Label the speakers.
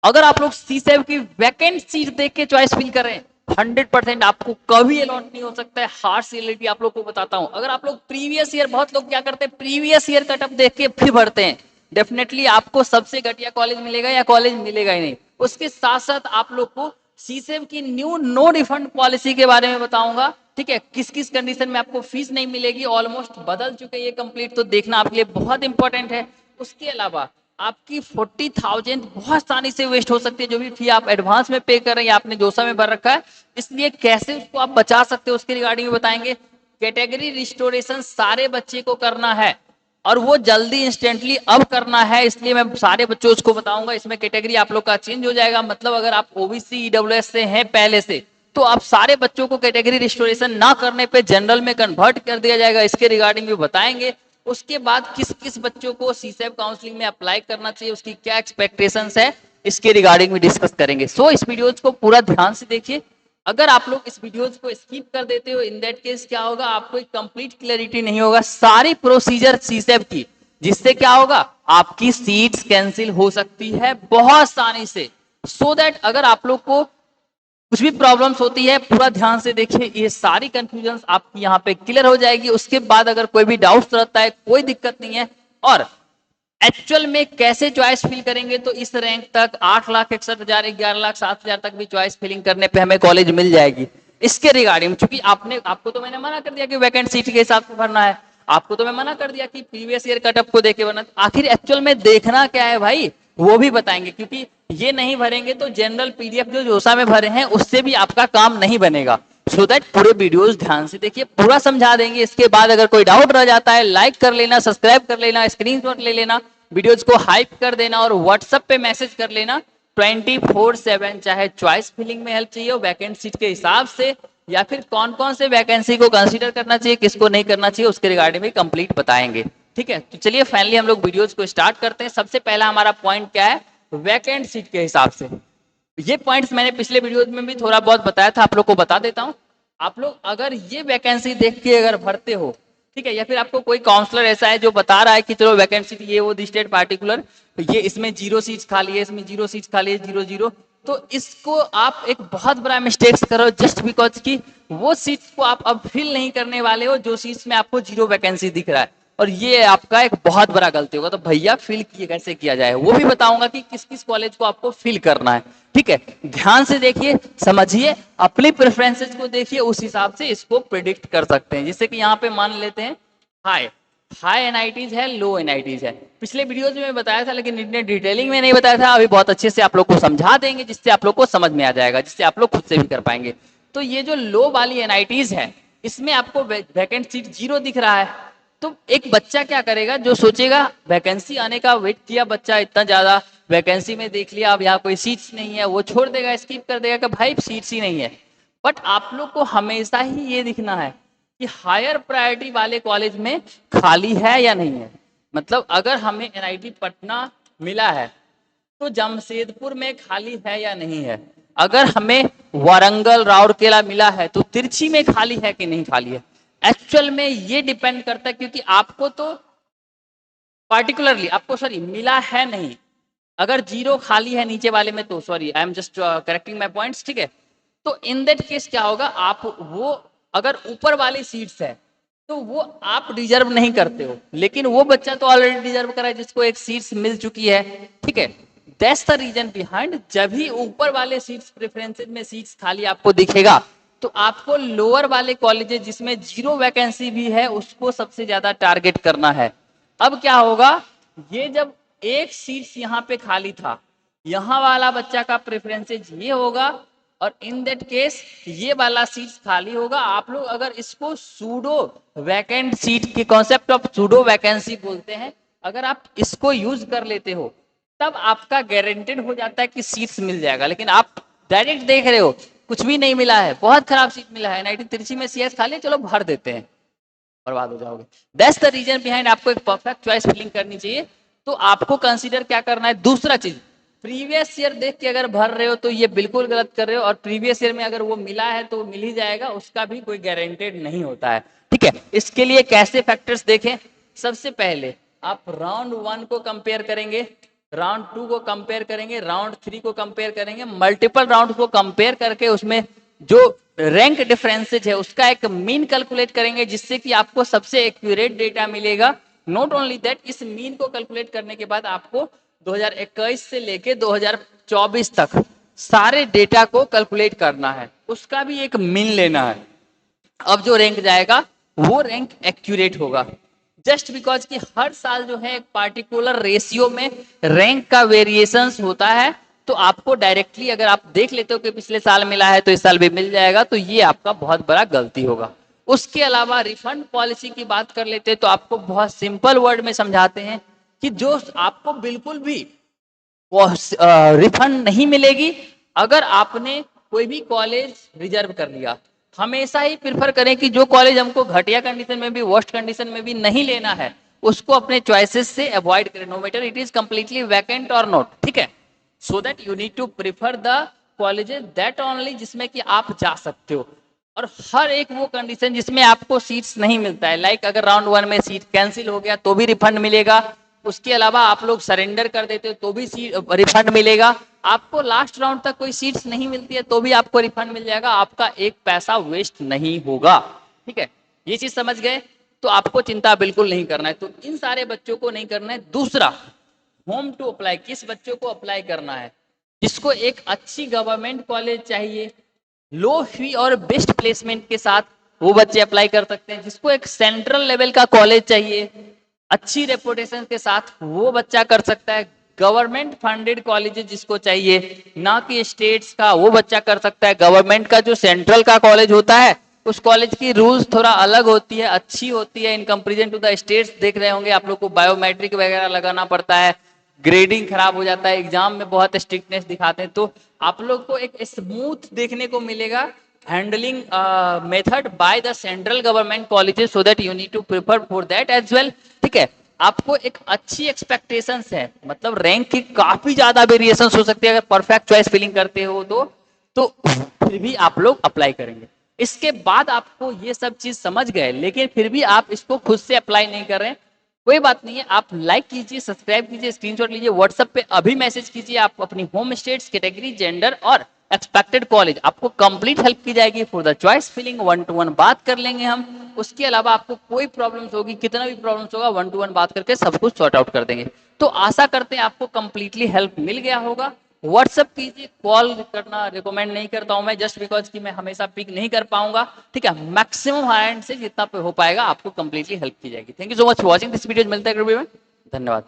Speaker 1: अगर आप लोग C7 की वैकेंट सीट देख के चॉइस फिल कर रहे हैं, 100% आपको कभी अलॉट नहीं हो सकता है। हार्श रियलिटी आप लोग को बताता हूं। अगर आप लोग प्रीवियस ईयर, बहुत लोग क्या करते हैं, प्रीवियस ईयर कटअप देख के फिर भरते हैं, डेफिनेटली आपको सबसे घटिया कॉलेज मिलेगा या कॉलेज मिलेगा ही नहीं। उसके साथ साथ आप लोग को C7 की न्यू नो रिफंड पॉलिसी के बारे में बताऊंगा। ठीक है, किस किस कंडीशन में आपको फीस नहीं मिलेगी, ऑलमोस्ट बदल चुके ये कंप्लीट, तो देखना आपके लिए बहुत इंपॉर्टेंट है। उसके अलावा आपकी 40,000 बहुत आसानी से वेस्ट हो सकती है, जो भी फी आप एडवांस में पे कर रहे हैं या आपने जोसा में भर रखा है, इसलिए कैसे उसको आप बचा सकते हो उसके रिगार्डिंग में बताएंगे। कैटेगरी रिस्टोरेशन सारे बच्चे को करना है और वो जल्दी इंस्टेंटली अब करना है, इसलिए मैं सारे बच्चों को बताऊंगा। इसमें कैटेगरी आप लोग का चेंज हो जाएगा, मतलब अगर आप ओबीसी ईडब्ल्यूएस से हैं पहले से, तो आप सारे बच्चों को कैटेगरी रिस्टोरेशन ना करने पे जनरल में कन्वर्ट कर दिया जाएगा, इसके रिगार्डिंग भी बताएंगे। उसके बाद किस किस बच्चों को सीसेब काउंसलिंग में अप्लाई करना चाहिए, उसकी क्या एक्सपेक्टेशंस है, इसके रिगार्डिंग भी डिस्कस करेंगे। सो इस वीडियोज को पूरा ध्यान से देखिए। अगर आप लोग इस वीडियोज को स्किप कर देते हो, इन दैट केस क्या होगा, आपको एक कंप्लीट क्लैरिटी नहीं होगा सारी प्रोसीजर सीसेब की, जिससे क्या होगा, आपकी सीट्स कैंसिल हो सकती है बहुत आसानी से। सो दैट अगर आप लोग को कुछ भी प्रॉब्लम्स होती है, पूरा ध्यान से देखिए, ये सारी कंफ्यूजन आपकी यहाँ पे क्लियर हो जाएगी। उसके बाद अगर कोई भी डाउट्स रहता है, कोई दिक्कत नहीं है। और एक्चुअल में कैसे चॉइस फिल करेंगे, तो इस रैंक तक 8,61,000, 11,07,000 तक भी चॉइस फिलिंग करने पे हमें कॉलेज मिल जाएगी। इसके रिगार्डिंग, चूंकि आपको तो मैंने मना कर दिया कि वैकेंट सीट के हिसाब से भरना है, आपको तो मैं मना कर दिया कि प्रीवियस ईयर कटअप को देके भरना, आखिर एक्चुअल में देखना क्या है भाई, वो भी बताएंगे। क्योंकि ये नहीं भरेंगे तो जनरल पीडीएफ जो जोसा में भरे हैं उससे भी आपका काम नहीं बनेगा। सो दैट पूरे वीडियोस ध्यान से देखिए, पूरा समझा देंगे। इसके बाद अगर कोई डाउट रह जाता है, लाइक कर लेना, सब्सक्राइब कर लेना, स्क्रीनशॉट ले लेना, वीडियोज को हाइप कर देना और व्हाट्सएप पे मैसेज कर लेना 24/7। चाहे चॉइस फिलिंग में हेल्प चाहिए हो वैकेंट सीट के हिसाब से, या फिर कौन कौन से वैकेंसी को कंसीडर करना चाहिए, किसको नहीं करना चाहिए, उसके रिगार्डिंग भी कंप्लीट बताएंगे। ठीक है, तो चलिए फाइनली हम लोग वीडियोज को स्टार्ट करते हैं। सबसे पहला हमारा पॉइंट क्या है, वैकेंट सीट के हिसाब से। ये पॉइंट्स मैंने पिछले वीडियो में भी थोड़ा बहुत बताया था, आप लोग को बता देता हूं। आप लोग अगर ये वैकेंसी देख के अगर भरते हो, ठीक है, या फिर आपको कोई काउंसलर ऐसा है जो बता रहा है कि चलो वैकेंसी ये वो स्टेट पार्टिकुलर, ये इसमें 0 सीट्स खाली है, इसमें 0 सीट्स खाली है, 0 0, तो इसको आप एक बहुत बड़ा मिस्टेक्स करो, जस्ट बिकॉज कि वो सीट्स को आप अब फिल नहीं करने वाले हो जो सीट्स में आपको 0 वैकेंसी दिख रहा है, और ये आपका एक बहुत बड़ा गलती होगा। तो भैया फिल कैसे किया जाए वो भी बताऊंगा कि किस किस कॉलेज को आपको फिल करना है। ठीक है, ध्यान से देखिए, समझिए, अपनी प्रेफरेंसेस को देखिए, उस हिसाब से इसको प्रिडिक्ट कर सकते हैं। जैसे कि यहाँ पे मान लेते हैं हाई हाई एनआईटीज है, लो एनआईटीज है। पिछले वीडियोज में बताया था लेकिन इतने डिटेलिंग में नहीं बताया था, अभी बहुत अच्छे से आप लोग को समझा देंगे, जिससे आप लोग को समझ में आ जाएगा, जिससे आप लोग खुद से भी कर पाएंगे। तो ये जो लो वाली एनआईटीज है, इसमें आपको वैकेंट सीट 0 दिख रहा है। तो एक बच्चा क्या करेगा, जो सोचेगा वैकेंसी आने का वेट किया बच्चा इतना ज्यादा, वैकेंसी में देख लिया अब यहाँ कोई सीट्स नहीं है, वो छोड़ देगा, स्किप कर देगा कि भाई सीट्स ही नहीं है। बट आप लोग को हमेशा ही ये दिखना है कि हायर प्रायोरिटी वाले कॉलेज में खाली है या नहीं है। मतलब अगर हमें एनआईटी पटना मिला है तो जमशेदपुर में खाली है या नहीं है। अगर हमें वारंगल राउरकेला मिला है तो तिरछी में खाली है कि नहीं खाली है। एक्चुअल में ये डिपेंड करता है, क्योंकि आपको तो पार्टिकुलरली आपको सॉरी मिला है नहीं। अगर 0 खाली है नीचे वाले में तो sorry, I am just correcting my points. ठीक है, तो इन दैट केस क्या होगा, आप वो अगर ऊपर वाली सीट्स है तो वो आप रिजर्व नहीं करते हो, लेकिन वो बच्चा तो ऑलरेडी रिजर्व करा है जिसको एक सीट्स मिल चुकी है। ठीक है, दैट्स द रीजन बिहाइंड, जब भी ऊपर वाले सीट्स प्रेफरेंसेस में सीट्स खाली आपको दिखेगा तो आपको लोअर वाले कॉलेजेस जिसमें 0 वैकेंसी भी है उसको सबसे ज्यादा टारगेट करना है। अब क्या होगा, ये जब एक सीट यहाँ पे खाली था, यहाँ वाला बच्चा का प्रेफरेंसेज ये होगा, और इन दैट केस ये वाला सीट खाली होगा। आप लोग अगर इसको सूडो वैकेंट सीट के कॉन्सेप्ट ऑफ सूडो वैकेंसी बोलते हैं, अगर आप इसको यूज कर लेते हो तब आपका गारंटेड हो जाता है कि सीट्स मिल जाएगा। लेकिन आप डायरेक्ट देख रहे हो कुछ भी नहीं मिला है, बहुत खराब सीट मिला है, एनआईटी तिरछी में सीएस खाली है, चलो भर देते हैं, बर्बाद हो जाओगे। दैट्स द रीजन बिहाइंड, आपको एक परफेक्ट चॉइस फिलिंग करनी चाहिए। तो आपको कंसीडर क्या करना है, दूसरा चीज, प्रीवियस ईयर देख के अगर भर रहे हो तो ये बिल्कुल गलत कर रहे हो, और प्रीवियस ईयर में अगर वो मिला है तो मिल ही जाएगा, उसका भी कोई गारंटेड नहीं होता है। ठीक है, इसके लिए कैसे फैक्टर्स देखें, सबसे पहले आप राउंड 1 को कंपेयर करेंगे, राउंड 2 को कंपेयर करेंगे, राउंड 3 को कंपेयर करेंगे, मल्टीपल राउंड को कंपेयर करके उसमें जो रैंक डिफरेंसेज है उसका एक मीन कैलकुलेट करेंगे, जिससे कि आपको सबसे एक्यूरेट डेटा मिलेगा। नॉट ओनली दैट, इस मीन को कैलकुलेट करने के बाद आपको 2021 से लेके 2024 तक सारे डेटा को कैलकुलेट करना है, उसका भी एक मीन लेना है। अब जो रैंक जाएगा वो रैंक एक्यूरेट होगा। जस्ट बिकॉज कि हर साल जो है एक पार्टिकुलर रेशियो में रैंक का वेरिएशंस होता है, तो आपको डायरेक्टली अगर आप देख लेते हो कि पिछले साल मिला है तो इस साल भी मिल जाएगा, तो ये आपका बहुत बड़ा गलती होगा। उसके अलावा रिफंड पॉलिसी की बात कर लेते हैं तो आपको बहुत सिंपल वर्ड में समझाते हैं कि जो आपको बिल्कुल भी रिफंड नहीं मिलेगी अगर आपने कोई भी कॉलेज रिजर्व कर लिया। हमेशा ही प्रिफर करें कि जो कॉलेज हमको घटिया कंडीशन में भी, वर्स्ट कंडीशन में भी नहीं लेना है, उसको अपने चॉइसेस से अवॉइड करें, no matter it is completely vacant और नॉट, ठीक है। So that you need to prefer the colleges that only जिसमें कि आप जा सकते हो, और हर एक वो कंडीशन जिसमें आपको सीट्स नहीं मिलता है, लाइक अगर राउंड 1 में सीट कैंसिल हो गया तो भी रिफंड मिलेगा, उसके अलावा आप लोग सरेंडर कर देते हो तो भी रिफंड मिलेगा, आपको लास्ट राउंड तक कोई सीट्स नहीं मिलती है तो भी आपको रिफंड मिल जाएगा, आपका एक पैसा वेस्ट नहीं होगा, ठीक है। ये चीज समझ गए, तो आपको चिंता बिल्कुल नहीं करना है, तो इन सारे बच्चों को नहीं करना है। दूसरा, होम टू अप्लाई, किस बच्चों को अप्लाई करना है, जिसको एक अच्छी गवर्नमेंट कॉलेज चाहिए लो फी और बेस्ट प्लेसमेंट के साथ, वो बच्चे अप्लाई कर सकते हैं। जिसको एक सेंट्रल लेवल का कॉलेज चाहिए अच्छी रेपुटेशन के साथ, वो बच्चा कर सकता है। गवर्नमेंट फंडेड कॉलेज जिसको चाहिए ना कि स्टेट्स का, वो बच्चा कर सकता है। गवर्नमेंट का जो सेंट्रल का कॉलेज होता है उस कॉलेज की रूल्स थोड़ा अलग होती है, अच्छी होती है in comparison to the states. देख रहे होंगे आप लोग को बायोमेट्रिक वगैरह लगाना पड़ता है, ग्रेडिंग खराब हो जाता है, एग्जाम में बहुत स्ट्रिक्टनेस दिखाते हैं, तो आप लोग को एक स्मूथ देखने को मिलेगा handling method by the central government colleges, so that you need to prefer for that as well, ठीक है। आपको एक अच्छी एक्सपेक्टेशंस है, मतलब रैंक की काफी ज्यादा वेरिएशंस हो सकती है अगर परफेक्ट चॉइस फिलिंग करते हो तो फिर भी आप लोग अप्लाई करेंगे। इसके बाद आपको ये सब चीज समझ गए लेकिन फिर भी आप इसको खुद से अप्लाई नहीं कर रहे हैं, कोई बात नहीं है, आप लाइक कीजिए, सब्सक्राइब कीजिए, स्क्रीनशॉट लीजिए, व्हाट्सएप पे अभी मैसेज कीजिए, आप अपनी होम स्टेट्स, कैटेगरी, जेंडर और एक्सपेक्टेड कॉलेज, आपको कंप्लीट हेल्प की जाएगी for the choice filling. 1-to-1 बात कर लेंगे हम। उसके अलावा आपको कोई प्रॉब्लम्स होगी, कितना भी प्रॉब्लम्स होगा, 1-to-1 बात करके सब कुछ सॉर्ट आउट कर देंगे। तो आशा करते हैं आपको कंप्लीटली हेल्प मिल गया होगा। व्हाट्सअप कीजिए, कॉल करना रिकमेंड नहीं करता हूं मैं, जस्ट बिकॉज कि मैं हमेशा पिक नहीं कर पाऊंगा, ठीक है। मैक्सिमम हैंड से जितना पे हो पाएगा आपको कंप्लीटली हेल्प की जाएगी। Thank you so much for watching this video. मिलता है अगले वीडियो में, धन्यवाद।